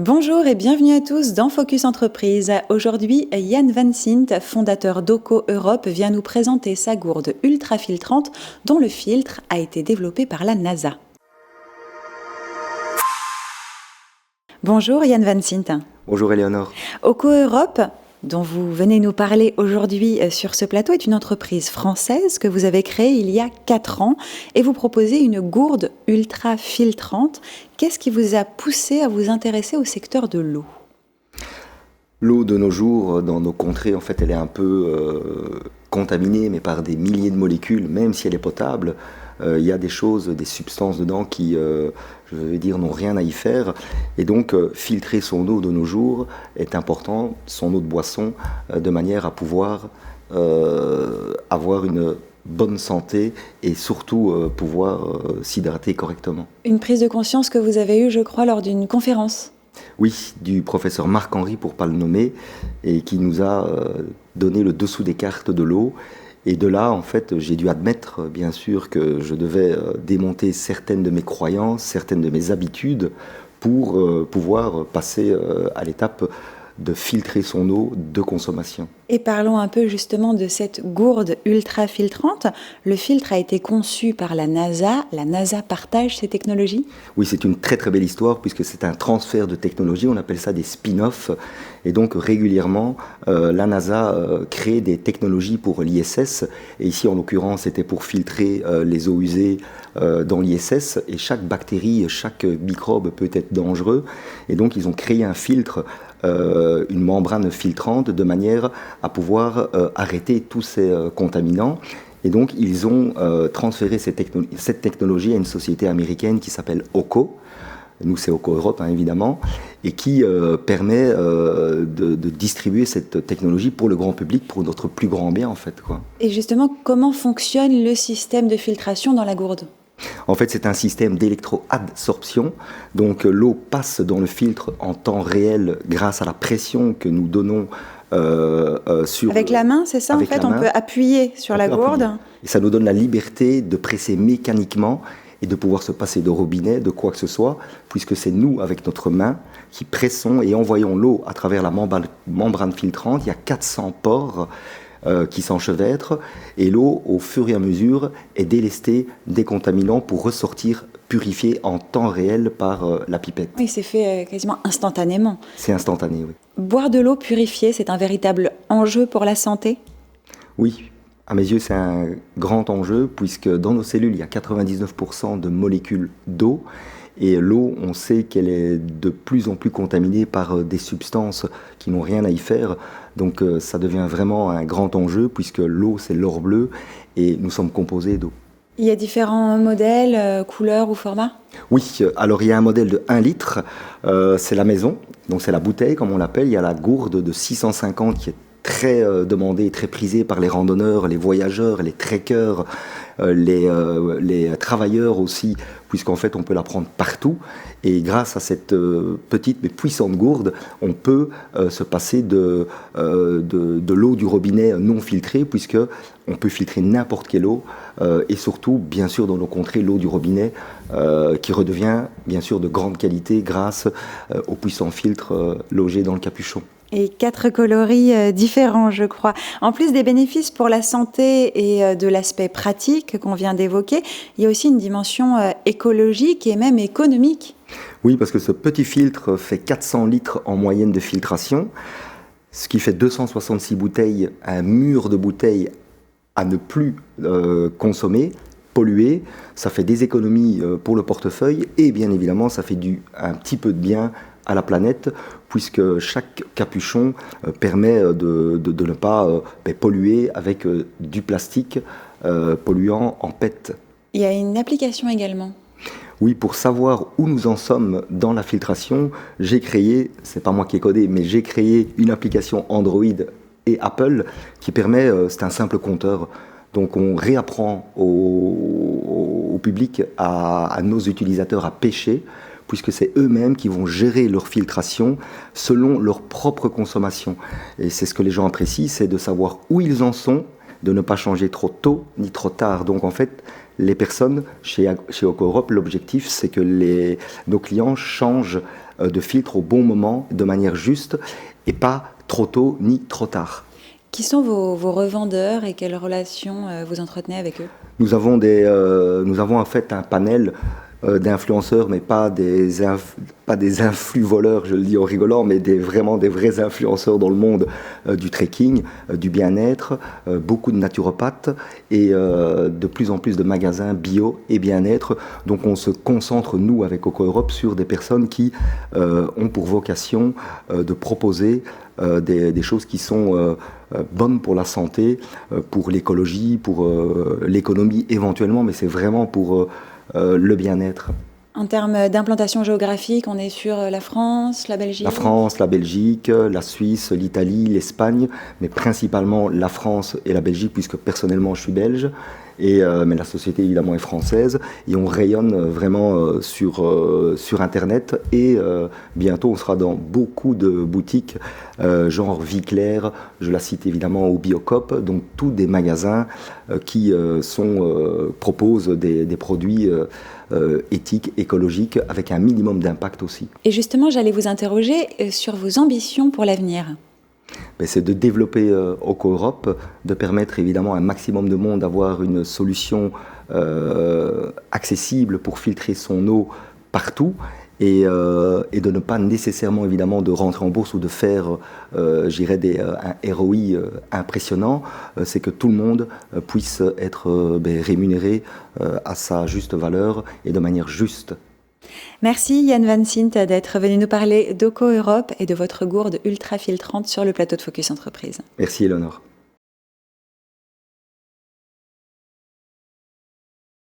Bonjour et bienvenue à tous dans Focus Entreprise. Aujourd'hui, Yann Van Sint, fondateur d'Oco Europe, vient nous présenter sa gourde ultra filtrante dont le filtre a été développé par la NASA. Bonjour Yann Van Sint. Bonjour Éléonore. Oco Europe, dont vous venez nous parler aujourd'hui sur ce plateau, est une entreprise française que vous avez créée il y a 4 ans et vous proposez une gourde ultra filtrante. Qu'est-ce qui vous a poussé à vous intéresser au secteur de l'eau ? L'eau de nos jours, dans nos contrées, en fait, elle est un peu contaminée, mais par des milliers de molécules, même si elle est potable. Il y a des choses, des substances dedans qui, je veux dire, n'ont rien à y faire. Et donc, filtrer son eau de nos jours est important, son eau de boisson, de manière à pouvoir avoir une bonne santé et surtout pouvoir s'hydrater correctement. Une prise de conscience que vous avez eue, je crois, lors d'une conférence. Oui, du professeur Marc-Henri, pour ne pas le nommer, et qui nous a donné le dessous des cartes de l'eau. Et de là, en fait, j'ai dû admettre, bien sûr, que je devais démonter certaines de mes croyances, certaines de mes habitudes, pour pouvoir passer à l'étape de filtrer son eau de consommation. Et parlons un peu justement de cette gourde ultra filtrante. Le filtre a été conçu par la NASA. La NASA partage ces technologies ? Oui, c'est une très très belle histoire puisque c'est un transfert de technologie, on appelle ça des spin-offs. Et donc régulièrement, la NASA crée des technologies pour l'ISS. Et ici, en l'occurrence, c'était pour filtrer les eaux usées dans l'ISS. Et chaque bactérie, chaque microbe peut être dangereux. Et donc, ils ont créé un filtre, une membrane filtrante, de manière à pouvoir arrêter tous ces contaminants. Et donc, ils ont transféré cette technologie à une société américaine qui s'appelle Oco. Nous, c'est Oco Europe, hein, évidemment, et qui permet de distribuer cette technologie pour le grand public, pour notre plus grand bien, en fait, quoi. Et justement, comment fonctionne le système de filtration dans la gourde ? En fait, c'est un système d'électroadsorption. Donc, l'eau passe dans le filtre en temps réel grâce à la pression que nous donnons sur... Avec la main, c'est ça en fait ? On peut appuyer sur la gourde. Et ça nous donne la liberté de presser mécaniquement et de pouvoir se passer de robinet, de quoi que ce soit, puisque c'est nous, avec notre main, qui pressons et envoyons l'eau à travers la membrane filtrante. Il y a 400 pores qui s'enchevêtrent, et l'eau, au fur et à mesure, est délestée des contaminants pour ressortir purifiée en temps réel par la pipette. Oui, c'est fait quasiment instantanément. C'est instantané, oui. Boire de l'eau purifiée, c'est un véritable enjeu pour la santé ? Oui, à mes yeux, c'est un grand enjeu, puisque dans nos cellules, il y a 99% de molécules d'eau. Et l'eau, on sait qu'elle est de plus en plus contaminée par des substances qui n'ont rien à y faire. Donc ça devient vraiment un grand enjeu, puisque l'eau, c'est l'or bleu, et nous sommes composés d'eau. Il y a différents modèles, couleurs ou formats ? Oui, alors il y a un modèle de 1 litre, c'est la maison, donc c'est la bouteille comme on l'appelle. Il y a la gourde de 650 qui est très demandée et très prisée par les randonneurs, les voyageurs, les trekkers, les travailleurs aussi, puisqu'en fait on peut la prendre partout. Et grâce à cette petite mais puissante gourde, on peut se passer de l'eau du robinet non filtrée, puisque on peut filtrer n'importe quelle eau, et surtout, bien sûr, dans nos contrées, l'eau du robinet qui redevient, bien sûr, de grande qualité grâce aux puissants filtres logés dans le capuchon. Et 4 coloris différents, je crois. En plus des bénéfices pour la santé et de l'aspect pratique qu'on vient d'évoquer, il y a aussi une dimension écologique et même économique. Oui, parce que ce petit filtre fait 400 litres en moyenne de filtration, ce qui fait 266 bouteilles, un mur de bouteilles à ne plus consommer, polluer. Ça fait des économies pour le portefeuille et bien évidemment, ça fait un petit peu de bien à la planète, puisque chaque capuchon permet de ne pas polluer avec du plastique polluant en PET. Il y a une application également. Oui, pour savoir où nous en sommes dans la filtration, j'ai créé, c'est pas moi qui ai codé, mais j'ai créé une application Android et Apple qui permet, c'est un simple compteur. Donc on réapprend au public, à nos utilisateurs à pêcher, puisque c'est eux-mêmes qui vont gérer leur filtration selon leur propre consommation. Et c'est ce que les gens apprécient, c'est de savoir où ils en sont, de ne pas changer trop tôt ni trop tard. Donc en fait, les personnes chez Oco Europe, l'objectif c'est que nos clients changent de filtre au bon moment, de manière juste, et pas trop tôt ni trop tard. Qui sont vos revendeurs et quelles relations vous entretenez avec eux? Nous avons en fait un panel d'influenceurs, mais pas des influx-voleurs, je le dis en rigolant, mais vraiment des vrais influenceurs dans le monde du trekking, du bien-être, beaucoup de naturopathes et de plus en plus de magasins bio et bien-être. Donc on se concentre, nous, avec OcoEurope, sur des personnes qui ont pour vocation de proposer des choses qui sont bonnes pour la santé, pour l'écologie, pour l'économie éventuellement, mais c'est vraiment pour le bien-être. En termes d'implantation géographique, on est sur la France, la Belgique? La France, la Belgique, la Suisse, l'Italie, l'Espagne, mais principalement la France et la Belgique, puisque personnellement je suis belge, mais la société évidemment est française, et on rayonne vraiment sur Internet, et bientôt on sera dans beaucoup de boutiques, genre Vie Claire, je la cite évidemment, au Biocop, donc tous des magasins qui proposent des produits éthiques, écologiques, avec un minimum d'impact aussi. Et justement, j'allais vous interroger sur vos ambitions pour l'avenir. C'est de développer OcoEurope, de permettre évidemment à un maximum de monde d'avoir une solution accessible pour filtrer son eau partout, et de ne pas nécessairement évidemment de rentrer en bourse ou de faire un ROI impressionnant. C'est que tout le monde puisse être rémunéré à sa juste valeur et de manière juste. Merci Yann Van Sint d'être venu nous parler d'OcoEurope et de votre gourde ultra filtrante sur le plateau de Focus Entreprise. Merci Eleonore.